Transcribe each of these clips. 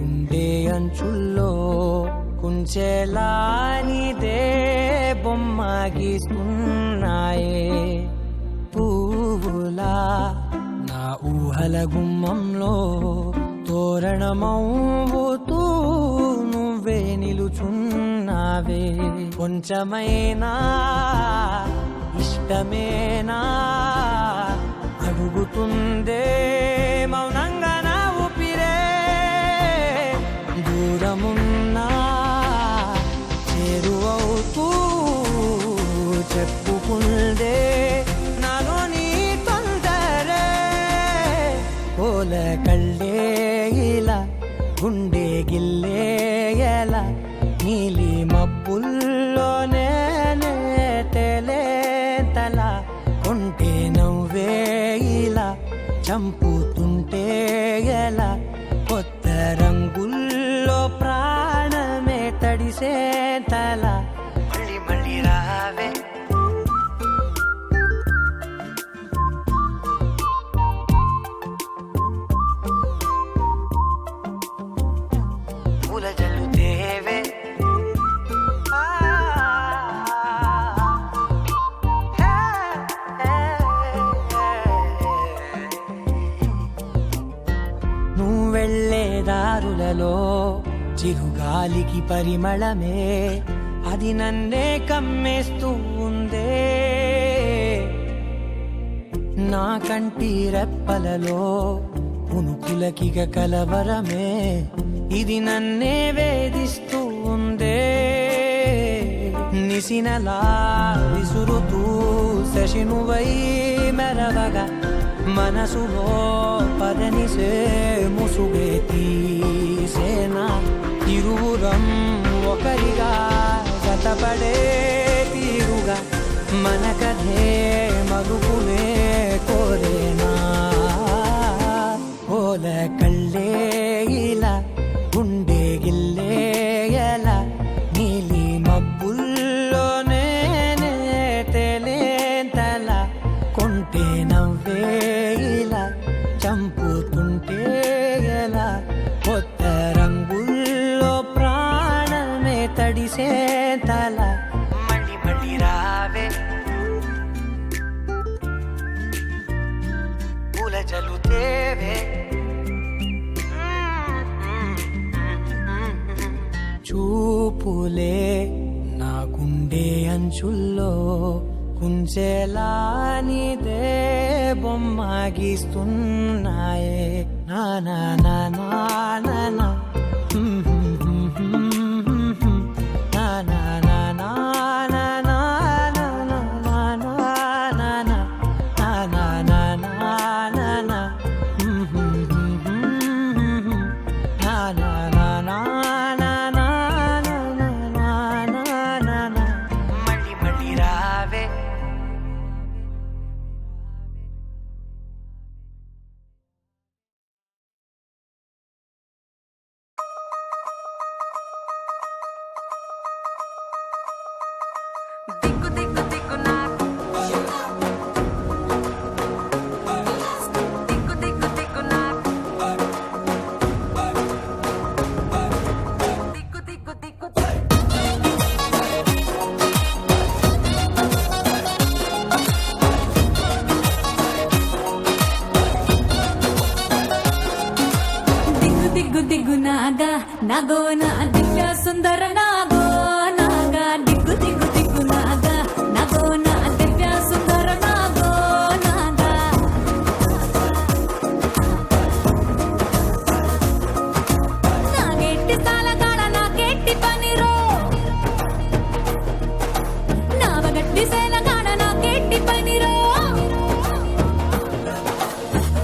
గుండె అంచుల్లో కుంచెలా నీదే బొమ్మ గీస్తున్నాయే పువ్వులా నా ఊహల గుమ్మంలో తోరణమవుతూ నువ్వే నిలుచున్నావే కొంచెమైనా ఇష్టమేనా అడుగుతుందే మౌనంగా నా ఊపిరే దూరమున్నా చేరువవుతూ చెప్పుకుందే నాలో నీ తొందరే పోల కళ్ళే ఇలా గుండె గిల్లే ఎలా నీలి మబ్బుల్లోనే తేలేంతలా కొంటే నవ్వే ఇలా చంపుతుంటే ఎలా కొత్త రంగుల్లో ప్రాణమే తడిసేంతలా మళ్ళీ మళ్ళీ రావే పూల జల్లుతేవే నువ్వు వెళ్ళే దారులలో చిరుగాలికి పరిమళమే అది నన్నే కమ్మేస్తూ ఉందే నా కంటి రెప్పలలో పునుకులకిగ కలవరమే ఇది నన్నే వేధిస్తూ ఉందే నిసినలా విసురుతూ శశినువై మెరవగా మనసులో పదనిసే ముసుగే తీసేనా ఇరువురం ఒకరిగా జతపడే తీరుగా మన కథే మలుపునే కోరేనా ఓల కళ్ళే ఇలా గుండె గిల్లే ఎలా నీలి మబ్బుల్లోనే తేలేంతలా కొంటే నవ్వే ఇలా చంపుతుంటే ఎలా కొత్త రంగుల్లో ప్రాణమే తడిసేంతలా మళ్ళీ మళ్ళీ రావే పూల జల్లుతేవే చూపులే నా గుండె అంచుల్లో కుంచెలా నీదే బొమ్మ గీస్తున్నాయే నా నా నా నా నా నా నా నా నా నా నా నా మళ్ళీ మళ్ళీ రావే దిక్కు దిక్కు దిక్కు నాకు దిక్కు దిక్కు దిక్కు నాకు దిక్కు దిక్కు దిక్కు దిగ్గు దిగ్గు నాగా నాగో నా దివ్య సుందర నాగో నాగా దిగ్గు దిగ్గు దిగ్గు నాగా నాగో నా దివ్య సుందర నాగో నాగా నాగెట్టి సాలగాడ నాకెట్టి పనిరో నావగట్టి సేలగాడ నాకెట్టి పనిరో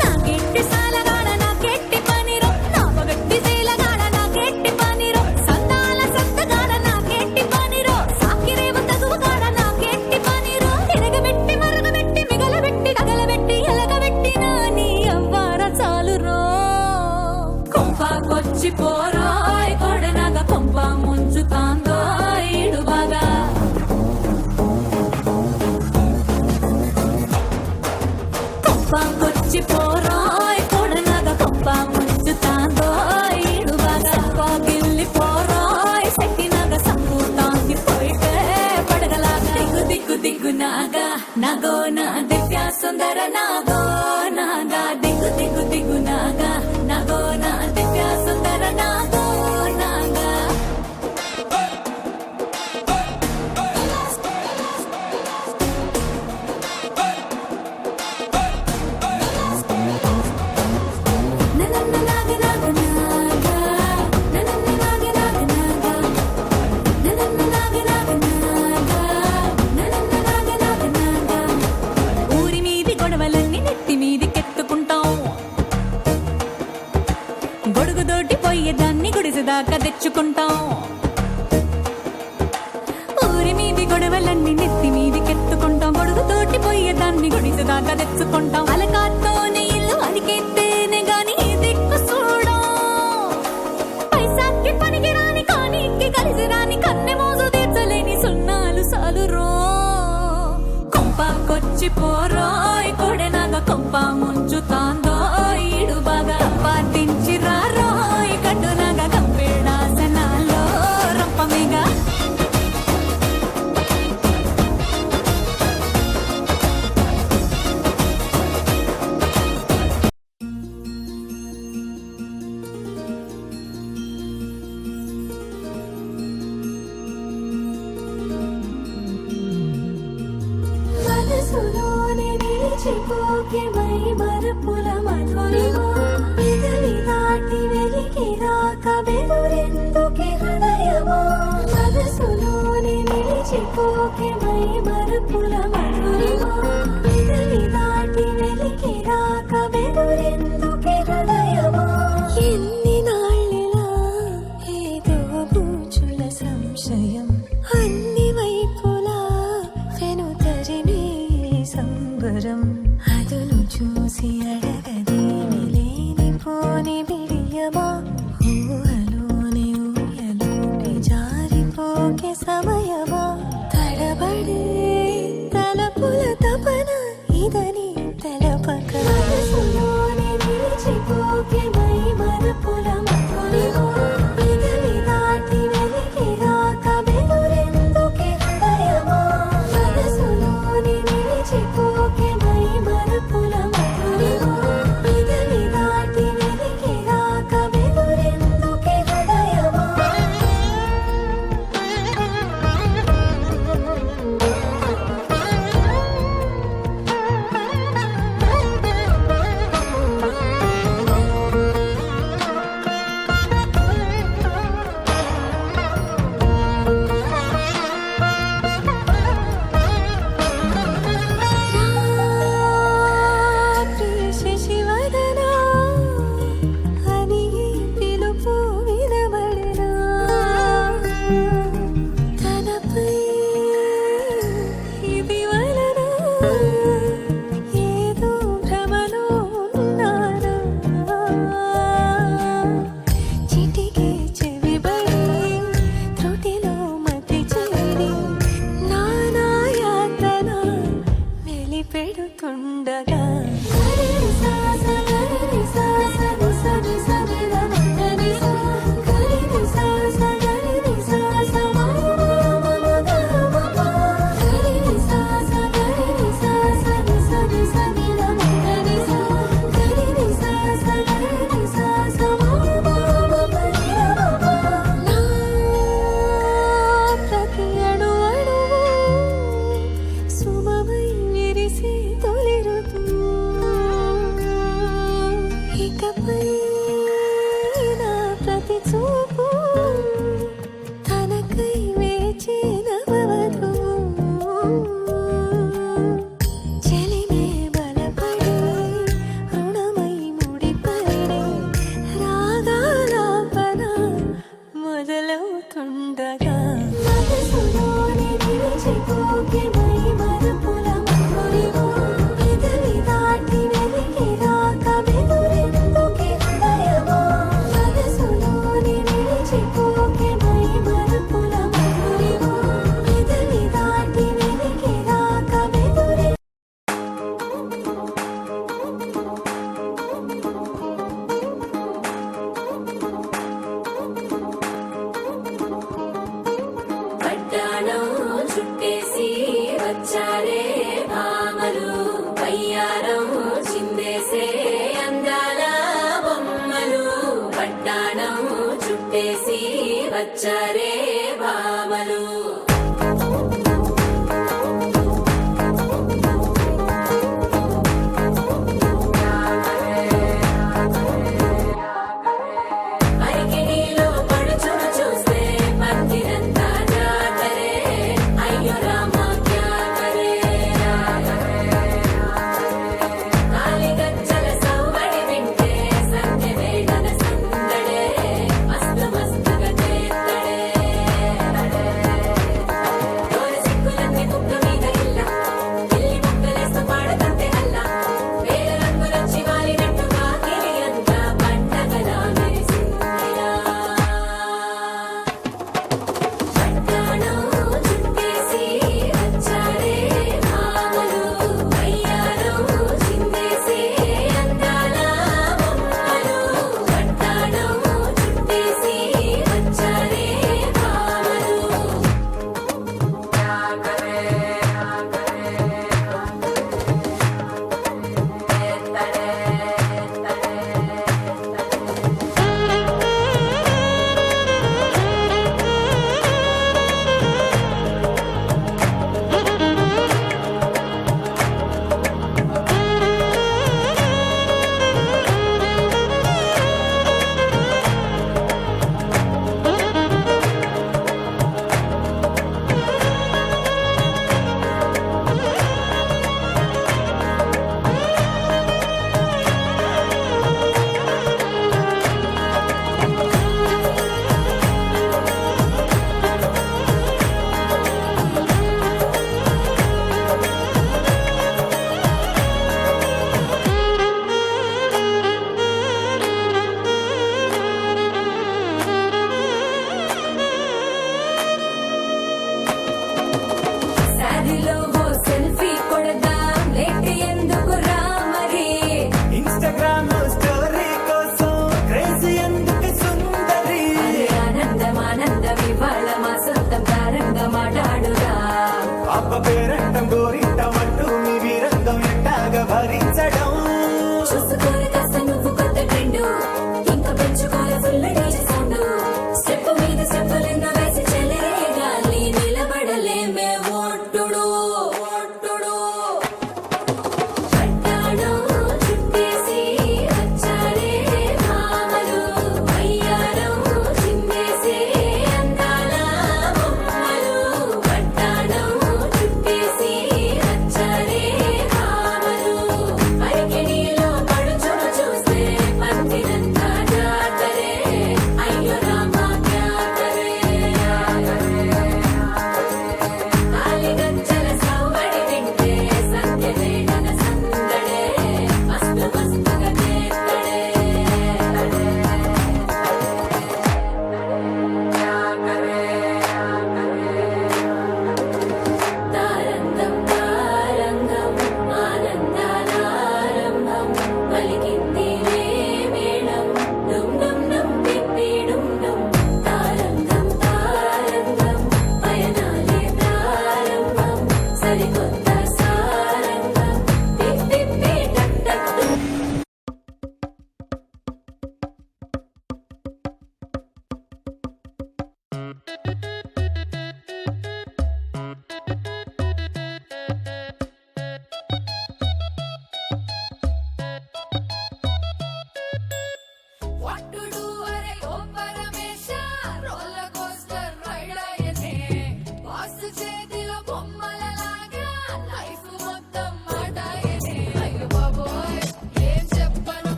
నాకెట్టి సాలగాడ నాకెట్టి పనిరో నావగట్టి సేలగాడ నాకెట్టి పనిరో సంతాల సత్తగాడ నా గుడిసెదాకా తెచ్చుకుంటాం. ఊరి మీది గొడవలన్నీ నెత్తి మీదికెత్తుకుంటాం. గొడుగుతోటి పోయేదాన్ని గుడిసెదాకా తెచ్చుకుంటాం. అలకాతోనే ఇల్లు అడిగేస్తేనే గాని దిక్కు చూడం. పైసాకి పనికి రాని కానీకి కలిసి రాని కన్నె మోజు తీర్చలేని సున్నాలు సాలురో. కొంపకొచ్చి పోరోయ్ కొడెనాగా కొంప ముంచుతాందో ఈడు బాగా పాటించి రారోయ్ కట్టునాగా కంపేడాసనాలో రంపమేగా. మనసులోనే నిలిచిపోకే మై మరపుల మధురిమా. పెదవి దాటి వెలికి రాక బెదురెందుకే హృదయమా. మనసులోనే నిలిచిపోకే మై మరపుల మధురిమా. పెదవి దాటి వెలికి రాక బెదురెందుకే హృదయమా. ఎన్ని నాళ్ళిలా ఏదో బూచుల సంశయం అన్ని వైపులా వెనుతరినే సంబరం. అదును చూసి అడగదేమి లేనిపోని బిడియమా. ఊహలోని ఊయలోకి జారిపోకే సమయమా. తడబడే తలపుల తపన ఇదని తెలపక మనసులోనే నిలిచిపోకే మై మరపుల మధురిమా. పెదవి దాటి వెలికి రాక బెదురెందుకే హృదయమా. మనసులోనే నిలిచిపోకే మై మరపుల మధురిమా. పెదవి దాటి వెలికి రాక బెదురెందుకే హృదయమా. శశివదనా అని పిలుపు వినబడనా. తనపై ఇది వలన ఏదో భ్రమలో ఉన్నానా. చిటికే చెవిబడి త్రుటిలో మతి చేరి నానా యాతన వెలిపెడుతుండగా ప్రతి అణు అణువు సుమమై విరిసే తొలి ఋతువు. ఇకపై నా ప్రతి చూపు తనకై వేచి నవవధువు. చెలిమే బలపడి రుణమై ముడిపడి రాగాలాపన మొదలవుతుండగా మనసులోనే నిలిచిపోకే మై మరపుల మధురిమా. పెదవి దాటి వెలికి రాక బెదురెందుకే హృదయమా. మనసులోనే నిలిచిపోకే మై మరపుల మధురిమా. పెదవి దాటి వెలికి రాక బెదురె పట్టాణం చుట్టేసి వచ్చారే భామలు. పయ్యారం చిందేసే అందాల బొమ్మలు. పట్టాణం చుట్టేసి వచ్చారే భామలు. అరికిడిలో పడుచును చూస్తే పందిరంతా జాతరే. అయ్యో రామ క్యా కరే. కాలిగజ్జల సవ్వడి వింటే సంధ్య వేళన సందడే. మస్తు మస్తు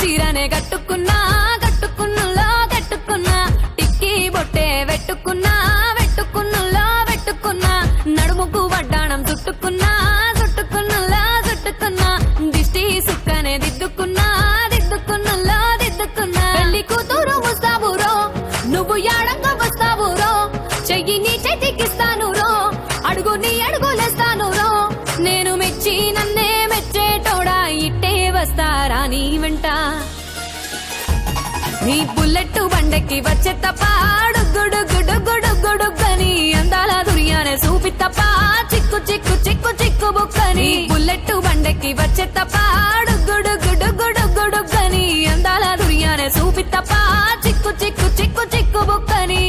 చీరనే కట్టుకున్నా కట్టుకున్నులో కట్టుకున్నా టిక్కీ బొట్టే వెట్టుకున్నా వెట్టుకున్నులో వెట్టుకున్నా నడుముకు వడ్డాణం చుట్టుకున్నా చుట్టుకున్నులో చుట్టుకున్నా దిష్టి సుక్కనే దిద్దుకున్నా దిద్దుకున్నులో దిద్దుకున్నా పెళ్లి కూతురు ముస్తాబురో నువ్వు యాడంగా వస్తావురో చెయ్యి నీ చేతికిస్తాను రో అడుగు నీ అడుగులేస్తాను రో నేను మెచ్చి నన్నే మెచ్చేటోడా ఇట్టే వస్తారా నీ వెంట నీ బుల్లెట్ బండెక్కి వచ్చే తప్ప గుడుగుడుగుడుగుడుగుడుగని అందాల దుర్యానే చూపి తప్ప చిక్కు చిక్కు చిక్కు చిక్కు బుక్కని బుల్లెట్ బండెక్కి వచ్చే తప్ప గుడుగుడుగుడుగుడుగని అందాల దుర్యానే చూపి తప్ప చిక్కు చిక్కు చిక్కు చిక్కు బుక్కని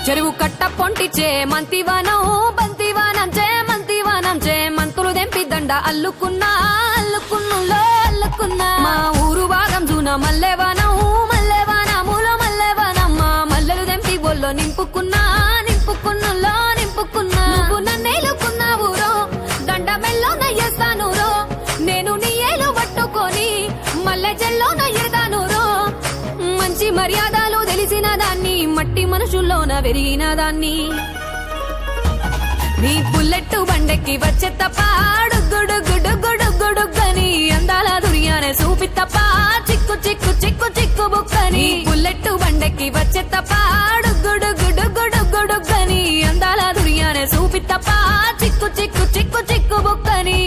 చెరువు కట్ట పొంటిచే మంతివానం బంతివానం చే మంతివానం చే మంతులు దెంపి దండ అల్లుకున్నా అల్లుకున్నులో అల్లుకున్నా మా ఊరు భాగం జూన మల్లెవానం మల్లెవానములో మల్లెవానమ్మ మల్లెలు దెంపి బొల్లో నింపుకున్నా నింపుకున్నులో నింపుకున్నా నువ్వు నన్నేలుకున్నావు రో దండ మెల్లో నయ్యేస్తాను రో నేను నీ ఏలు పట్టుకొని మల్లె జల్లో నయ్యేదాను రో మంచి మర్యాదలు తెలిసిన దాన్ని మట్టి మనుషుల్లోన వెరిగిన దాన్ని నీ బుల్లెట్ బండెక్కి వచ్చే తప్ప గుడుగుడుగుడుగుడుగని అందాల దుర్యానే చూపి తప్ప చిక్కు చిక్కు చిక్కు చిక్కు బుక్కని బుల్లెట్ బండెక్కి వచ్చే తప్ప గుడుగుడుగుడుగుడుగని అందాల దుర్యానే చూపి తప్ప చిక్కు చిక్కు చిక్కు చిక్కు బుక్కని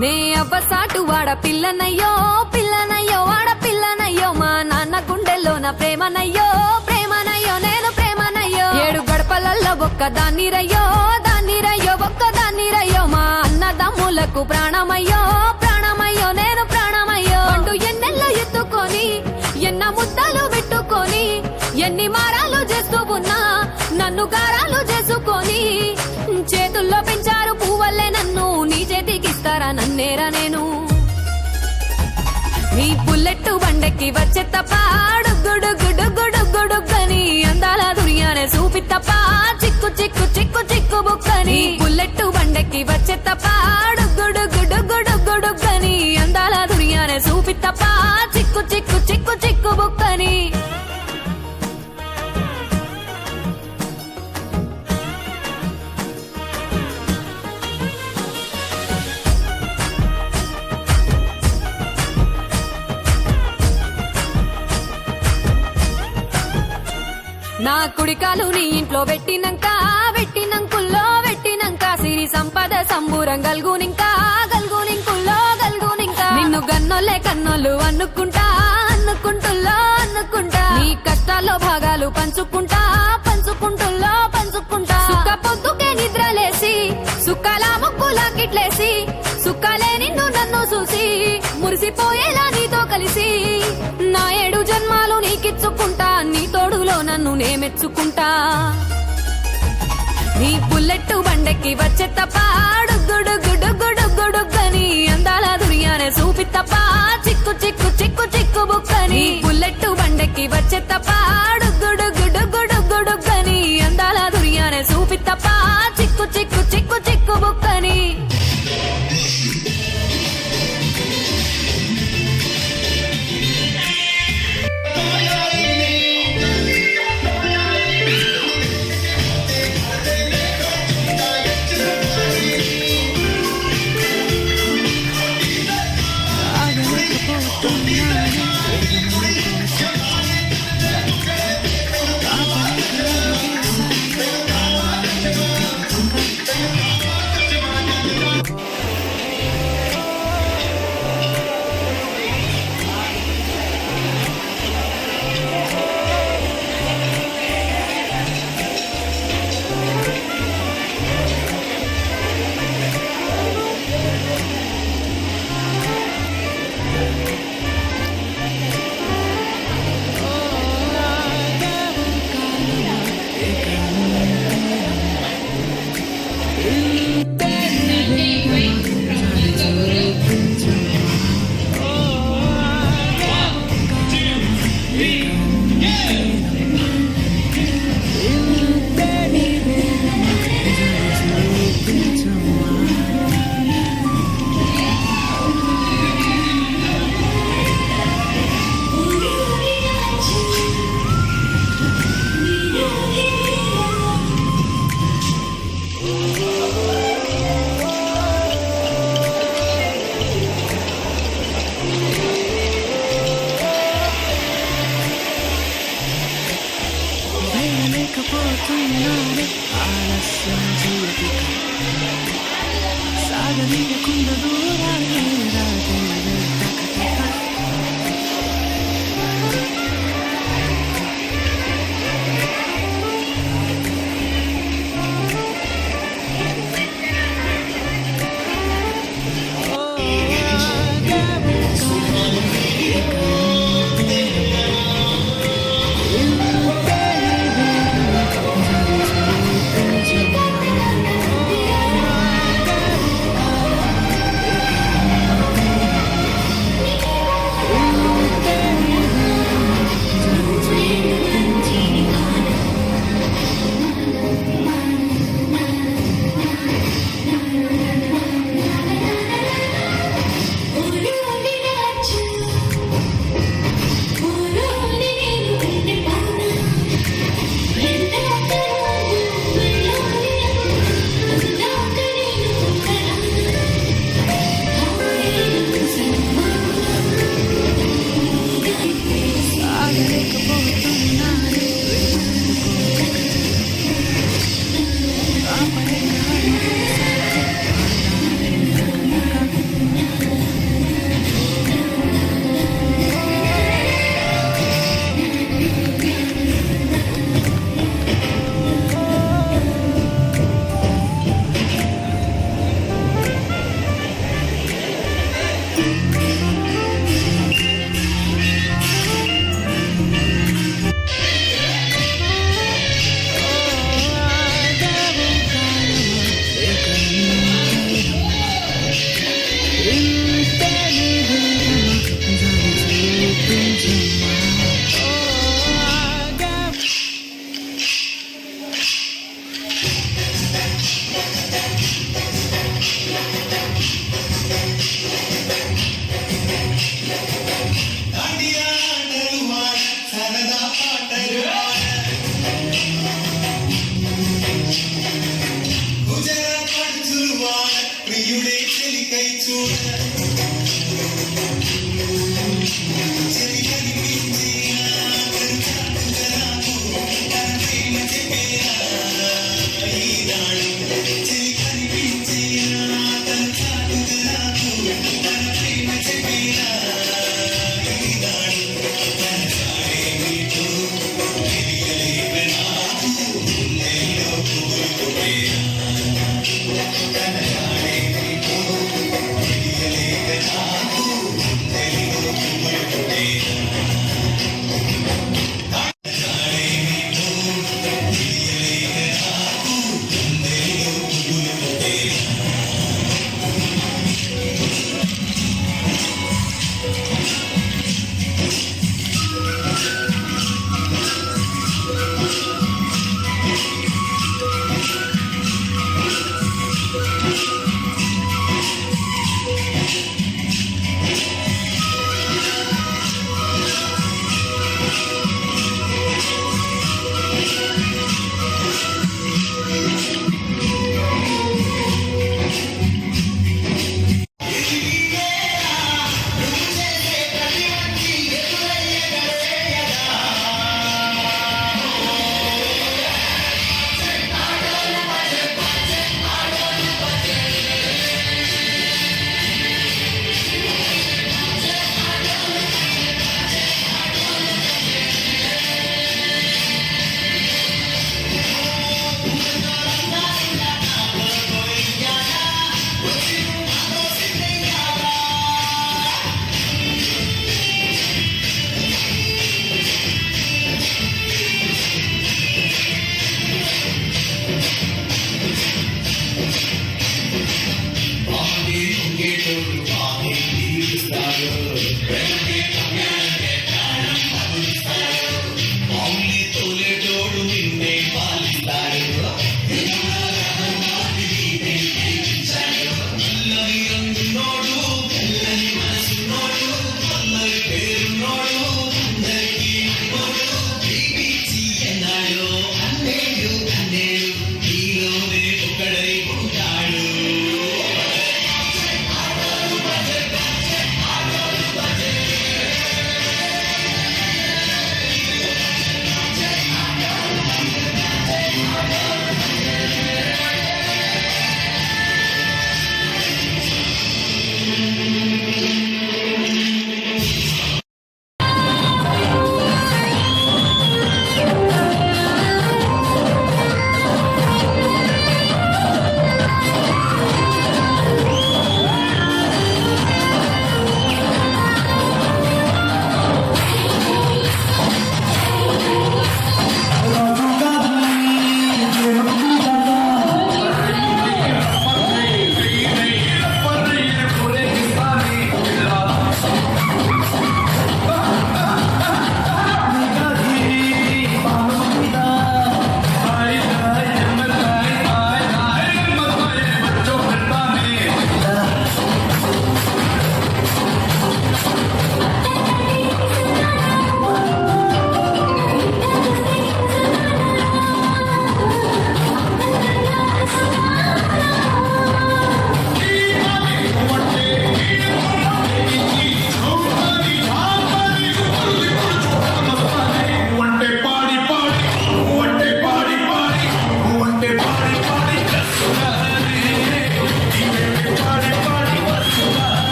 నే అవ్వసాటు వాడ పిల్లనయ్యో పిల్లనయ్యో వాడ పిల్లనయ్యో మా నాన్న గుండెల్లో నా ప్రేమనయ్యో ప్రేమనయ్యో నేను ప్రేమనయ్యో 7 గడపలల్లో ఒక్కదాన్ని రయ్యో దాన్ని రయ్యో ఒక్కదాన్ని రయ్యో మా అన్నదమ్ములకు ప్రాణమయ్యో ప్రాణమయ్యో నేను ప్రాణమయ్యో అంటూ ఎన్నెల్లో ఎత్తుకొని ఎన్న ముద్దలు పెట్టుకొని ఎన్ని మారాలు చేస్తూ ఉన్నా నన్ను గారాలు చేసుకొని చేతుల్లో పెంచారు పువ్వల్లే నన్ను నీ చేతికిస్తారా నన్నేరా నేను నీ బుల్లెట్ బండెక్కి వచ్చే తప్ప గుడుగుడుగుడుగుడుగని అందాల దుర్యానే చూపి తప్ప చిక్కు చిక్కు చిక్కు చిక్కు బుక్కని బుల్లెట్ బండెక్కి వచ్చే తప్ప గుడుగుడుగుడుగుడుగని అందాల దుర్యానే చూపి తప్ప చిక్కు చిక్కు చిక్కు చిక్కు బుక్కని నా కుడికాలు నీ ఇంట్లో పెట్టినంక పెట్టినంకుల్లో పెట్టినంక సిరి సంపద సంబూరం గల్గునింకా గల్గునింకుల్లో గల్గునింకా నిన్ను గన్నోళ్ళే కన్నోళ్ళు అనుకుంటా అనుకుంటుల్లో అనుకుంటా నీ కష్టాల్లో భాగాలు పంచుకుంటా పంచుకుంటుల్లో పంచుకుంటా సుఖ పొద్దుకే నిద్రలేసి సుఖాల ముక్కులా కిట్లేసి సుఖాలే నిన్ను నన్ను చూసి మురిసిపోయేలా నీతో కలిసి నా 7 జన్మాలు నీకిచ్చుకుంటా నీ తోడులో నన్ను నే మెచ్చుకుంటా నీ బుల్లెట్ బండెక్కి వచ్చే తప్ప గుడుగుడుగుడుగుడుగని అందాల దుర్యానే చూపి తప్ప చిక్కు చిక్కు చిక్కు చిక్కు బుక్కని బుల్లెట్ బండెక్కి వచ్చే తప్ప గుడుగుడుగుడుగుడుగని అందాల దుర్యానే చూపి తప్ప చిక్కు చిక్కు చిక్కు చిక్కు బుక్కని సాగనీయకుండా దూరాన్ని దాటి వెళ్తా.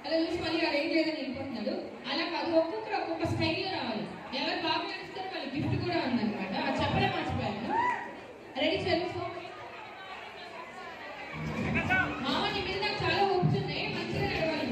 అలా చూసి మళ్ళీ అలా ఏం లేదని వెళ్ళిపోతున్నాడు. అలా కాదు, ఒక్కొక్కరు ఒక్కొక్క స్టైల్లో రావాలి. ఎవరు బాగా నడుస్తారో వాళ్ళు గిఫ్ట్ కూడా ఉందన్నమాట. అది చెప్పలే మర్చిపోయాను. రెడీ చదువు మామ, నీ మీద నాకు చాలా ఒప్పుతున్నాయి. మంచిగా నడవాలి.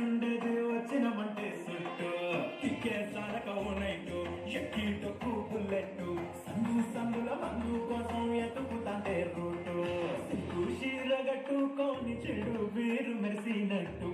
ఉండేది వచ్చినమంటే సుట్టు తిక్కే సారక నైటు ఎక్కి టొక్కు బుల్లెట్టు సందుల మందు కోసం ఎతుకుతాంటే రూటు సిగ్గు షీరగట్టుకొని చెడు వీరు మెరిసినట్టు